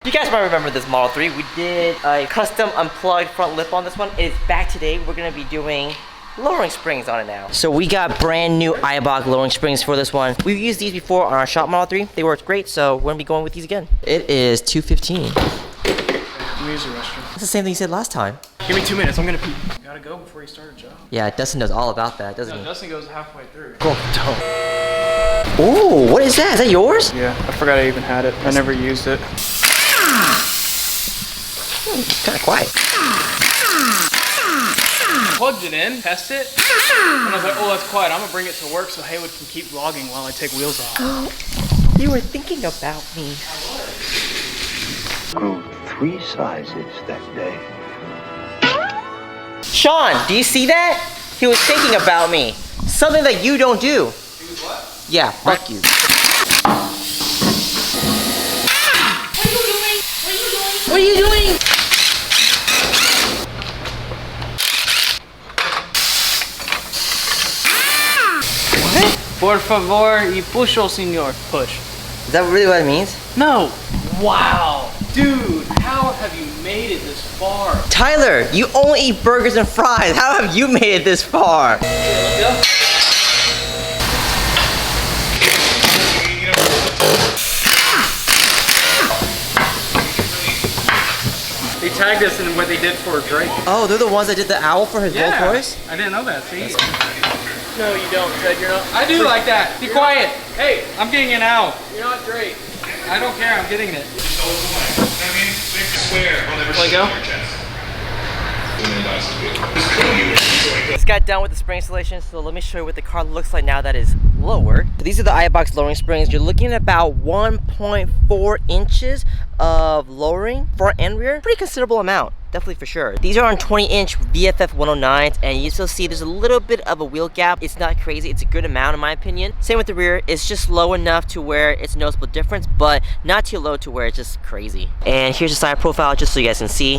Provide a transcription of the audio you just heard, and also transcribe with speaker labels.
Speaker 1: You guys might remember this Model 3. We did a custom unplugged front lip on this one. It is back today. We're gonna be doing lowering springs on it now. So we got brand new Eibach lowering springs for this one. We've used these before on our shop Model 3. They worked great, so we're gonna be going with these again. It is 2:15.
Speaker 2: Let me use the restroom.
Speaker 1: That's the same thing you said last time.
Speaker 2: Give me 2 minutes, I'm gonna pee. You gotta go before you start a job.
Speaker 1: Yeah, Dustin knows all about that, doesn't he?
Speaker 2: Dustin goes halfway through.
Speaker 1: Cool. Ooh, what is that? Is that yours?
Speaker 2: Yeah, I forgot I even had it. I never used it.
Speaker 1: It's kind of quiet.
Speaker 2: Plugged it in, test it, and I was like, oh, that's quiet. I'm gonna bring it to work so Haywood can keep vlogging while I take wheels off.
Speaker 1: Oh, you were thinking about me.
Speaker 3: Grew 3 sizes that day.
Speaker 1: Sean, do you see that? He was thinking about me. Something that you don't do.
Speaker 2: He was what?
Speaker 1: Yeah, fuck you. What are you doing?
Speaker 2: Por favor, y pucho, señor. Push.
Speaker 1: Is that really what it means?
Speaker 2: No. Wow. Dude, how have you made it this far?
Speaker 1: Tyler, you only eat burgers and fries. How have you made it this far?
Speaker 2: Okay, let's go. They tagged us in what they did for Drake.
Speaker 1: Oh, they're the ones that did the owl for his Rolls Royce?
Speaker 2: I didn't know that, see? No, you don't, Ted, you're not. I do like that. Be quiet. Hey, I'm getting an owl. You're not Drake. I don't care, I'm getting it. Let go.
Speaker 1: Just got done with the spring installation, so let me show you what the car looks like now that is lower. So these are the Eibach lowering springs. You're looking at about 1.4 inches of lowering, front and rear. Pretty considerable amount, definitely for sure. These are on 20-inch VFF-109s, and you still see there's a little bit of a wheel gap. It's not crazy, it's a good amount in my opinion. Same with the rear, it's just low enough to where it's a noticeable difference, but not too low to where it's just crazy. And here's the side profile, just so you guys can see.